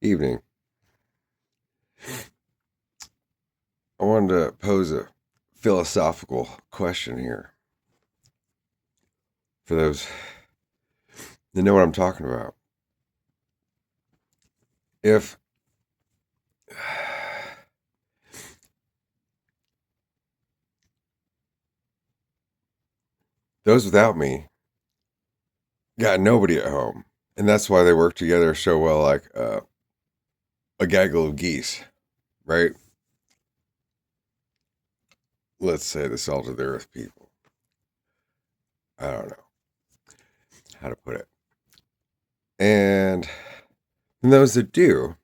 Evening. I wanted to pose a philosophical question here for those that know what I'm talking about. If those without me got nobody at home, and that's why they work together so well, like a gaggle of geese, right? Let's say the salt of the earth people. I don't know how to put it. And those that do,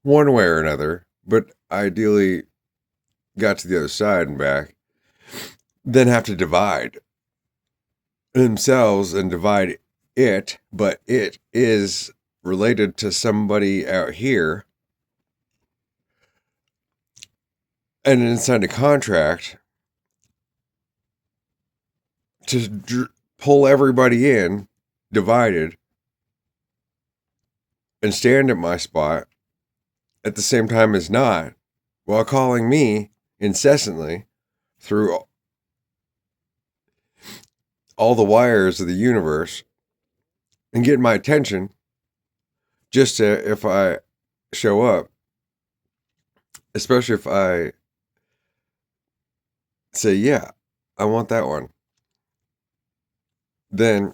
one way or another, but ideally got to the other side and back, then have to divide themselves and divide it, but it is related to somebody out here and then signed a contract to pull everybody in, divided, and stand at my spot at the same time as not, while calling me incessantly through all the wires of the universe and getting my attention just to, if I show up, especially if I say, yeah, I want that one, then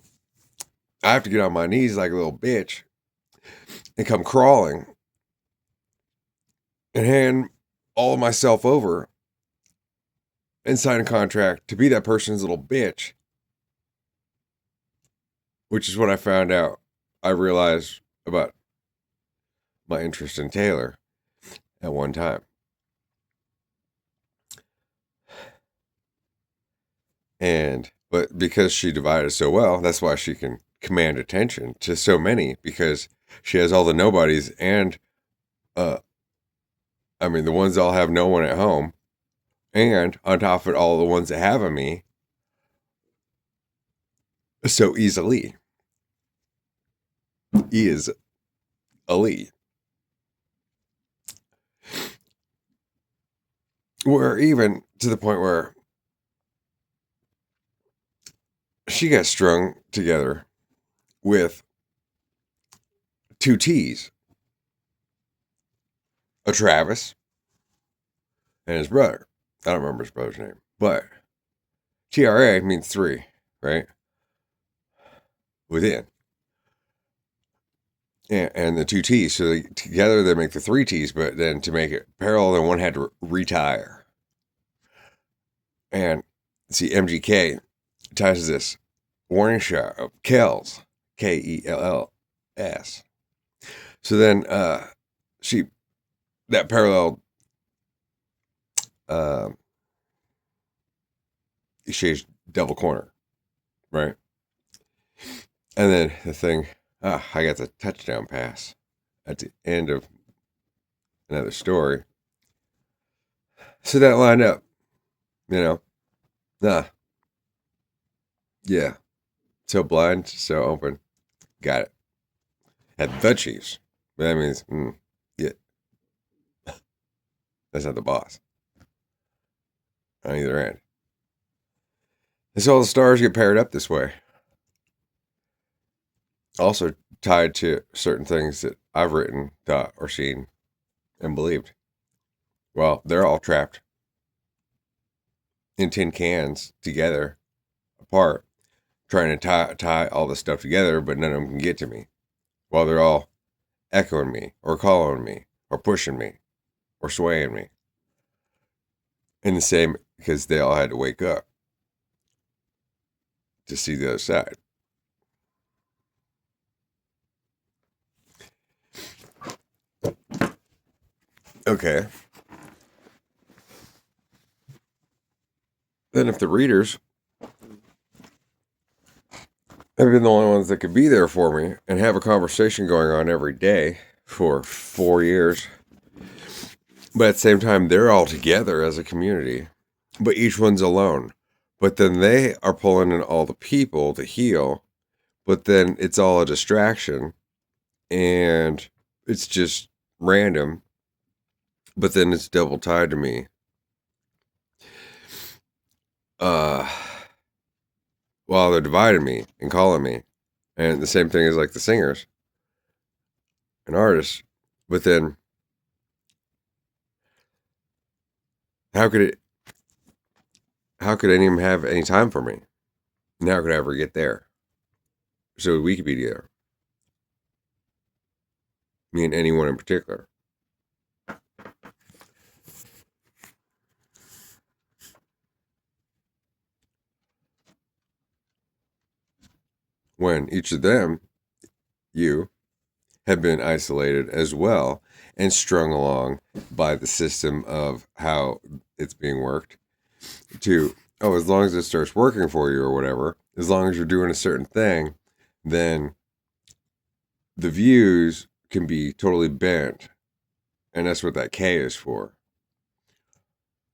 I have to get on my knees like a little bitch and come crawling and hand all of myself over and sign a contract to be that person's little bitch, which is what I found out. I realized about my interest in Taylor at one time. But because she divided so well, that's why she can command attention to so many, because she has all the nobodies and, the ones that all have no one at home, and on top of it, all the ones that have a me so easily. Is Ali. Where even to the point where she got strung together with two T's, a Travis and his brother. I don't remember his brother's name, but TRA means three, right? Within. And the two T's. So together they make the three T's, but then to make it parallel, then one had to retire. And see, MGK ties this warning shot of Kells, Kells. So then that parallel exchange double corner, right? And then the thing, I got the touchdown pass at the end of another story. So that lined up, yeah. So blind, so open. Got it. Had the Chiefs. But that means, yeah. That's not the boss. On either end. And so all the stars get paired up this way. Also tied to certain things that I've written, thought, or seen, and believed. Well, they're all trapped in tin cans together, apart, trying to tie all this stuff together, but none of them can get to me. While they're all echoing me, or calling me, or pushing me, or swaying me. And the same, because they all had to wake up to see the other side. Okay. Then if the readers have been the only ones that could be there for me and have a conversation going on every day for 4 years, but at the same time, they're all together as a community, but each one's alone. But then they are pulling in all the people to heal, but then it's all a distraction. And it's just random, but then it's double tied to me. While they're dividing me and calling me. And the same thing is like the singers and artists. But then how could any of them have any time for me? And how could I ever get there? So we could be together. Me and anyone in particular. When each of them, you, have been isolated as well and strung along by the system of how it's being worked to, oh, as long as it starts working for you or whatever, as long as you're doing a certain thing, then the views can be totally bent. And that's what that K is for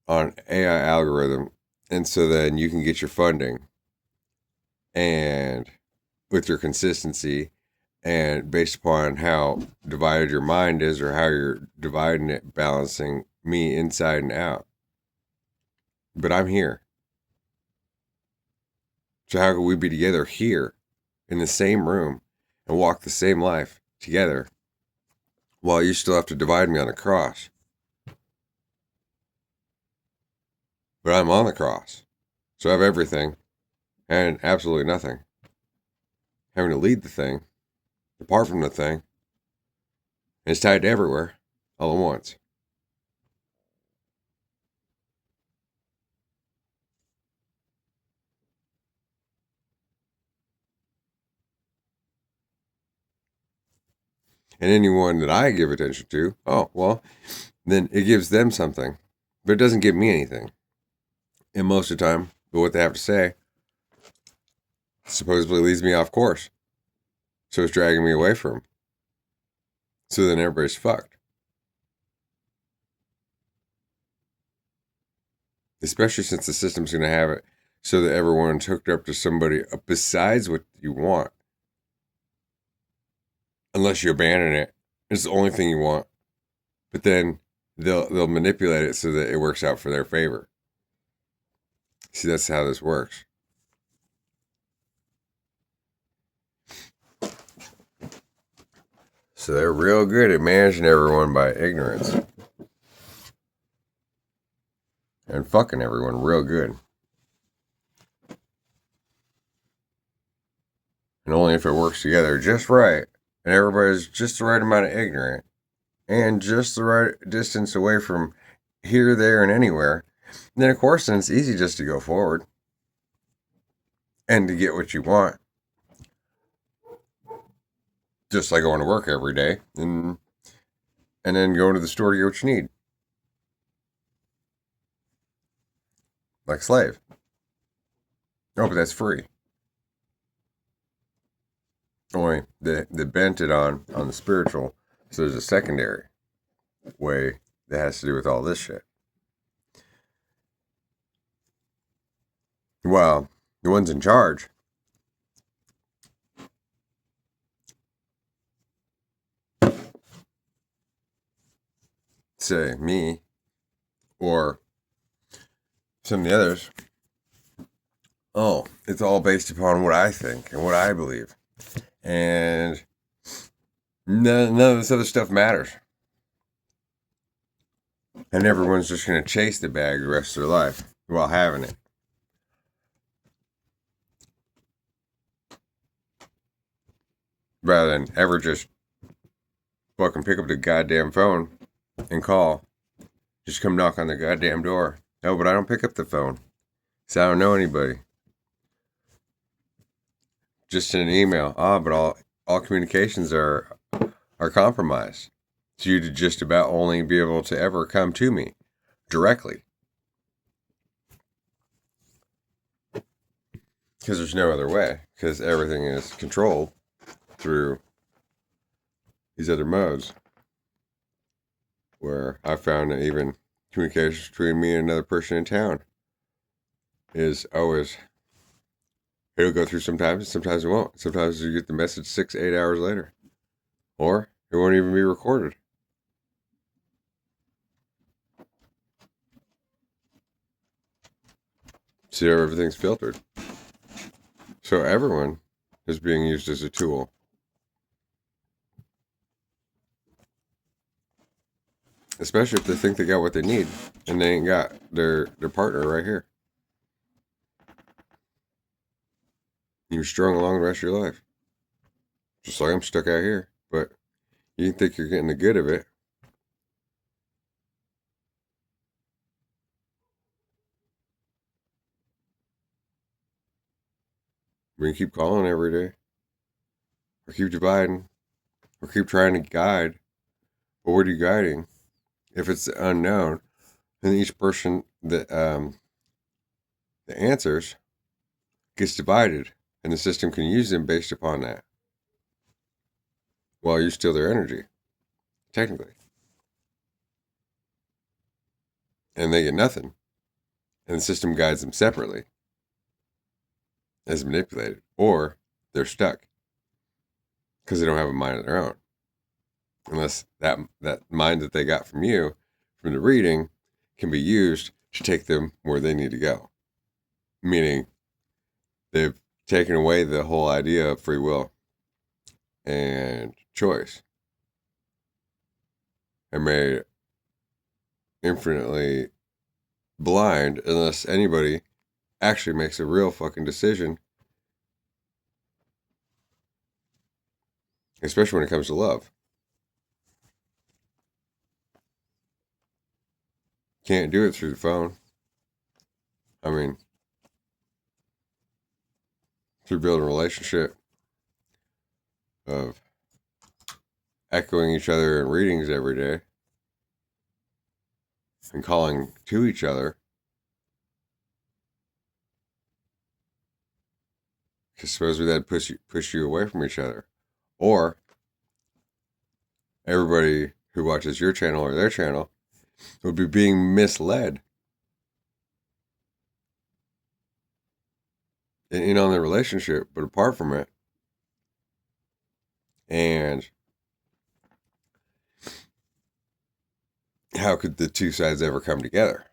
on AI algorithm. And so then you can get your funding and with your consistency and based upon how divided your mind is or how you're dividing it, balancing me inside and out. But I'm here. So how could we be together here in the same room and walk the same life together while you still have to divide me on the cross? But I'm on the cross. So I have everything and absolutely nothing. Having to lead the thing, apart from the thing, and it's tied to everywhere all at once. And anyone that I give attention to, oh, well, then it gives them something, but it doesn't give me anything. And most of the time, but what they have to say supposedly leads me off course. So it's dragging me away from. So then everybody's fucked. Especially since the system's going to have it so that everyone's hooked up to somebody besides what you want. Unless you abandon it. It's the only thing you want. But then they'll manipulate it so that it works out for their favor. See, that's how this works. So they're real good at managing everyone by ignorance. And fucking everyone real good. And only if it works together just right, and everybody's just the right amount of ignorant, and just the right distance away from here, there, and anywhere, then of course then it's easy just to go forward. And to get what you want. Just like going to work every day and then going to the store to get what you need. Like slave. Oh, but that's free. Only they bent it on the spiritual. So there's a secondary way that has to do with all this shit. Well, the ones in charge say me or some of the others, oh, it's all based upon what I think and what I believe. And none of this other stuff matters. And everyone's just going to chase the bag the rest of their life while having it. Rather than ever just fucking pick up the goddamn phone and call. Just come knock on the goddamn door. Oh, but I don't pick up the phone. So I don't know anybody. Just in an email. But all communications are compromised. So you'd just about only be able to ever come to me directly. Because there's no other way. Because everything is controlled through these other modes. Where I found that even communications between me and another person in town is always, it'll go through sometimes it won't. Sometimes you get the message 6-8 hours later. Or It won't even be recorded. See how everything's filtered. So everyone is being used as a tool. Especially if they think they got what they need and they ain't got their partner right here. You're strung along the rest of your life. Just like I'm stuck out here. But you think you're getting the good of it. We keep calling every day. Or keep dividing. Or keep trying to guide. But what are you guiding? If it's the unknown, then each person that the answers gets divided. And the system can use them based upon that. While you steal their energy. Technically. And they get nothing. And the system guides them separately. As manipulated. Or they're stuck. Because they don't have a mind of their own. Unless that mind that they got from you, from the reading, can be used to take them where they need to go. Meaning, they've taken away the whole idea of free will and choice. And made it infinitely blind unless anybody actually makes a real fucking decision. Especially when it comes to love. Can't do it through the phone. I mean, through building a relationship of echoing each other in readings every day and calling to each other. Because suppose that'd push you away from each other. Or everybody who watches your channel or their channel would be being misled in on the relationship, but apart from it. And how could the two sides ever come together?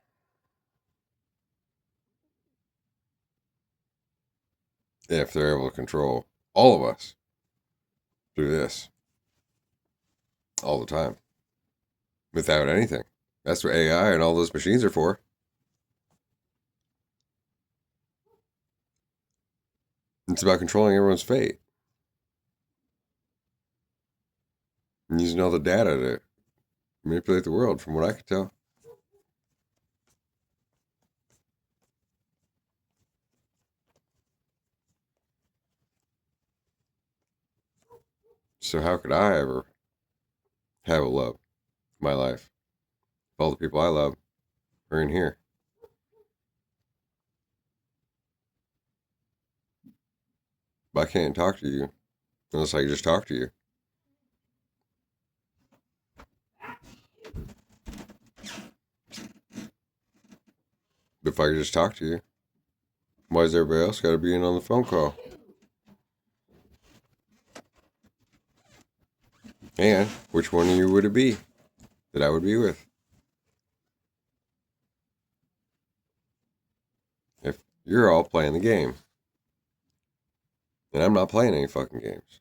If they're able to control all of us through this all the time without anything. That's what AI and all those machines are for. It's about controlling everyone's fate and using all the data to manipulate the world, from what I could tell. So how could I ever have a love in my life if all the people I love are in here? But I can't talk to you unless I just talk to you. But if I could just talk to you, why does everybody else got to be in on the phone call? And which one of you would it be that I would be with? If you're all playing the game. And I'm not playing any fucking games.